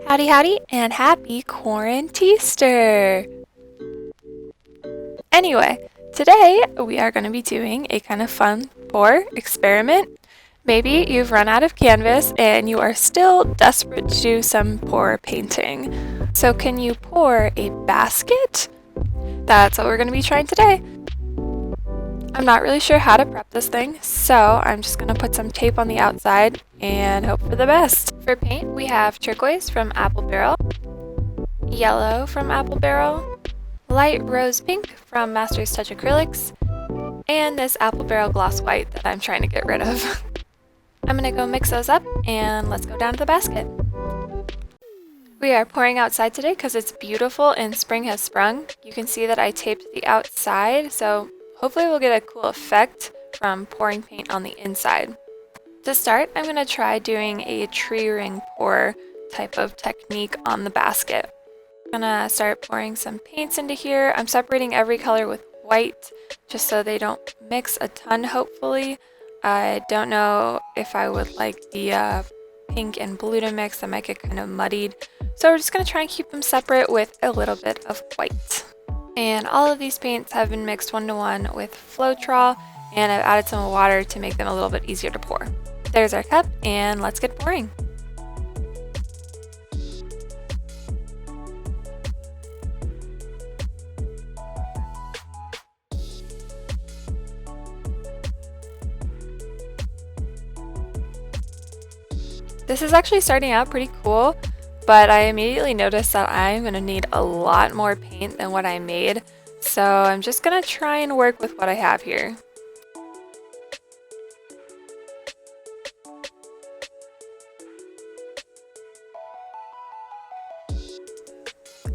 Howdy, howdy, and happy QuarentEaster! Anyway, today we are going to be doing a kind of fun pour experiment. Maybe you've run out of canvas and you are still desperate to do some pour painting. So, can you pour a basket? That's what we're going to be trying today. I'm not really sure how to prep this thing, so I'm just going to put some tape on the outside and hope for the best. For paint, we have Turquoise from Apple Barrel, Yellow from Apple Barrel, Light Rose Pink from Master's Touch Acrylics, and this Apple Barrel Gloss White that I'm trying to get rid of. I'm going to go mix those up and let's go down to the basket. We are pouring outside today because it's beautiful and spring has sprung. You can see that I taped the outside, so hopefully we'll get a cool effect from pouring paint on the inside. To start, I'm going to try doing a tree ring pour type of technique on the basket. I'm going to start pouring some paints into here. I'm separating every color with white just so they don't mix a ton, hopefully. I don't know if I would like the pink and blue to mix. That might get kind of muddied. So we're just going to try and keep them separate with a little bit of white. And all of these paints have been mixed 1-to-1 with Flotrol, and I've added some water to make them a little bit easier to pour. There's our cup, and let's get pouring. This is actually starting out pretty cool, but I immediately noticed that I'm going to need a lot more paint than what I made, so I'm just going to try and work with what I have here.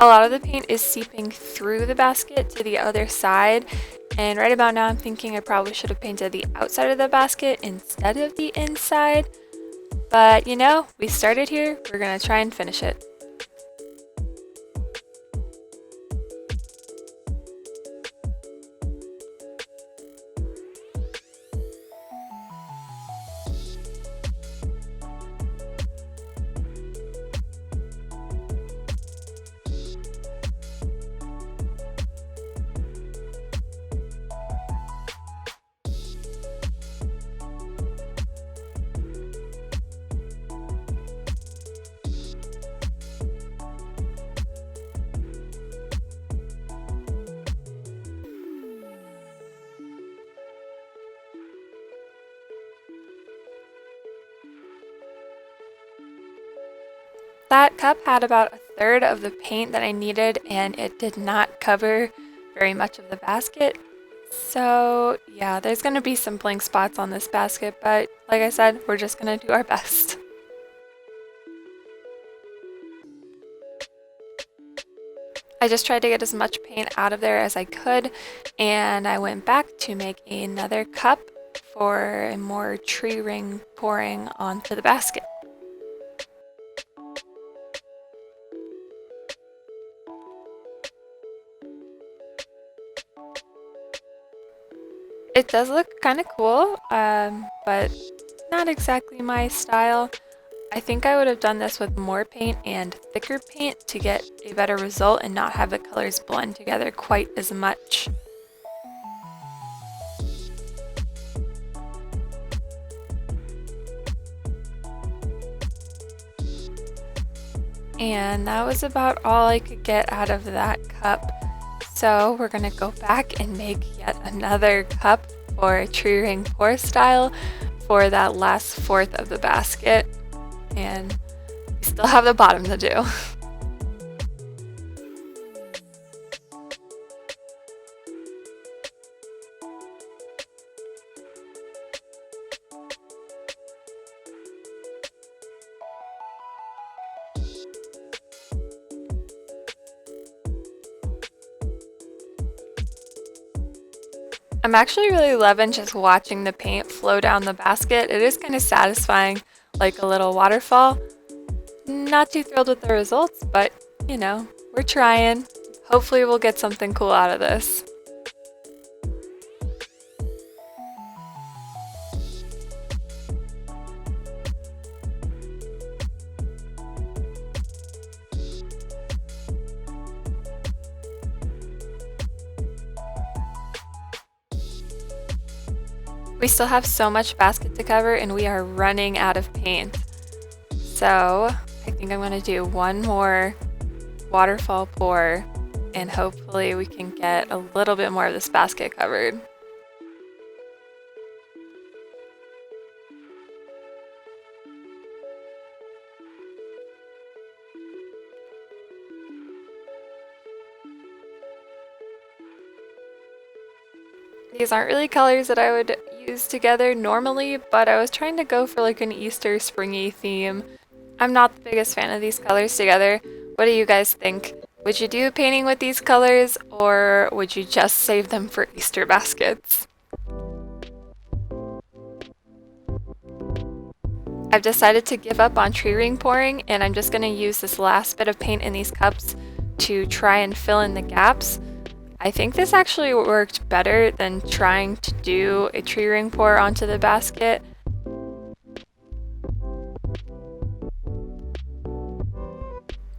A lot of the paint is seeping through the basket to the other side, and right about now I'm thinking I probably should have painted the outside of the basket instead of the inside. But you know, we started here, we're gonna try and finish it. That cup had about 1/3 of the paint that I needed, and it did not cover very much of the basket. So yeah, there's going to be some blank spots on this basket, but like I said, we're just going to do our best. I just tried to get as much paint out of there as I could, and I went back to make another cup for a more tree ring pouring onto the basket. It does look kind of cool, but not exactly my style. I think I would have done this with more paint and thicker paint to get a better result and not have the colors blend together quite as much. And that was about all I could get out of that cup. So we're gonna go back and make yet another cup for tree ring pour style for that last fourth of the basket. And we still have the bottom to do. I'm actually really loving just watching the paint flow down the basket. It is kind of satisfying, like a little waterfall. Not too thrilled with the results, but you know, we're trying. Hopefully we'll get something cool out of this. We still have so much basket to cover and we are running out of paint. So I think I'm gonna do one more waterfall pour and hopefully we can get a little bit more of this basket covered. These aren't really colors that I would use together normally, but I was trying to go for like an Easter springy theme. I'm not the biggest fan of these colors together. What do you guys think? Would you do a painting with these colors, or would you just save them for Easter baskets? I've decided to give up on tree ring pouring, and I'm just going to use this last bit of paint in these cups to try and fill in the gaps. I think this actually worked better than trying to do a tree ring pour onto the basket.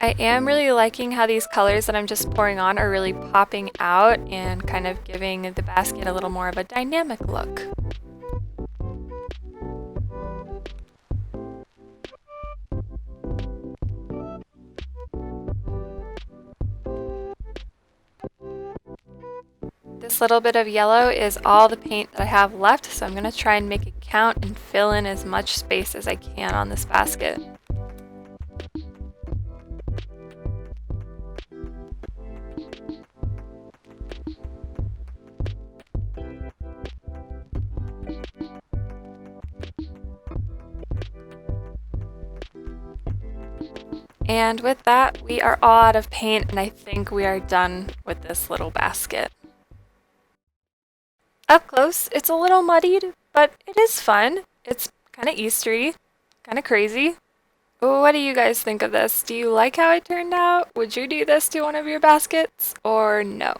I am really liking how these colors that I'm just pouring on are really popping out and kind of giving the basket a little more of a dynamic look. This little bit of yellow is all the paint that I have left, so I'm going to try and make it count and fill in as much space as I can on this basket. And with that, we are all out of paint, and I think we are done with this little basket. Up close, it's a little muddied, but it is fun. It's kind of Eastery, kind of crazy. What do you guys think of this? Do you like how it turned out? Would you do this to one of your baskets, or no?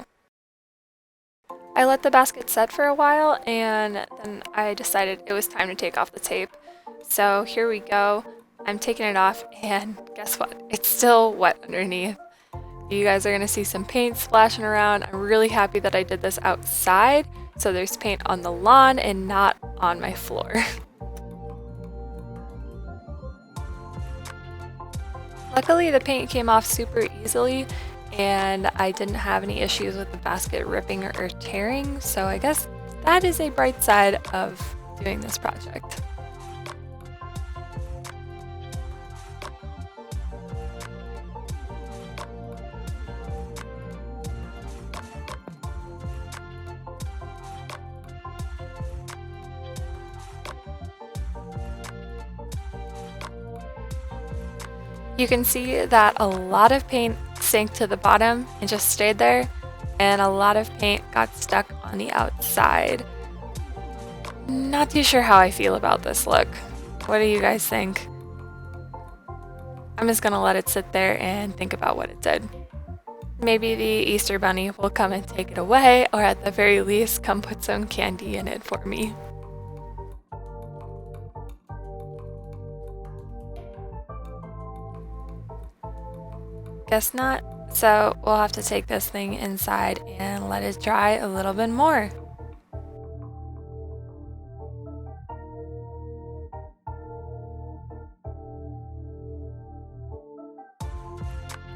I let the basket set for a while, and then I decided it was time to take off the tape. So here we go. I'm taking it off, and guess what? It's still wet underneath. You guys are gonna see some paint splashing around. I'm really happy that I did this outside, so there's paint on the lawn and not on my floor. Luckily, the paint came off super easily, and I didn't have any issues with the basket ripping or tearing, so I guess that is a bright side of doing this project. You can see that a lot of paint sank to the bottom and just stayed there, and a lot of paint got stuck on the outside. Not too sure how I feel about this look. What do you guys think? I'm just gonna let it sit there and think about what it did. Maybe the Easter Bunny will come and take it away, or at the very least, come put some candy in it for me. Guess not. So we'll have to take this thing inside and let it dry a little bit more.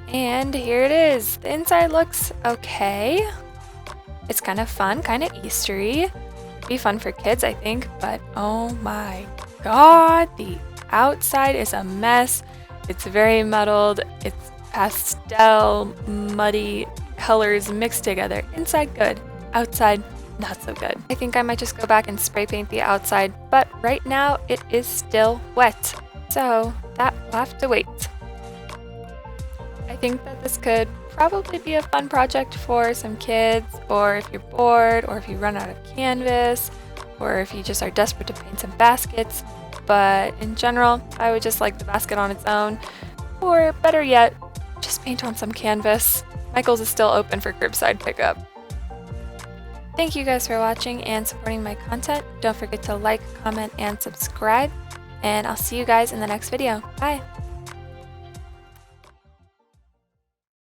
And here it is. The inside looks okay. It's kind of fun, kind of Eastery. Be fun for kids, I think, but oh my god, the outside is a mess. It's very muddled. It's pastel, muddy colors mixed together. Inside good, outside not so good. I think I might just go back and spray paint the outside, but right now it is still wet, so that will have to wait. I think that this could probably be a fun project for some kids, or if you're bored, or if you run out of canvas, or if you just are desperate to paint some baskets. But in general, I would just like the basket on its own, or better yet, just paint on some canvas. Michael's is still open for curbside pickup. Thank you guys for watching and supporting my content. Don't forget to like, comment, and subscribe, and I'll see you guys in the next video. Bye!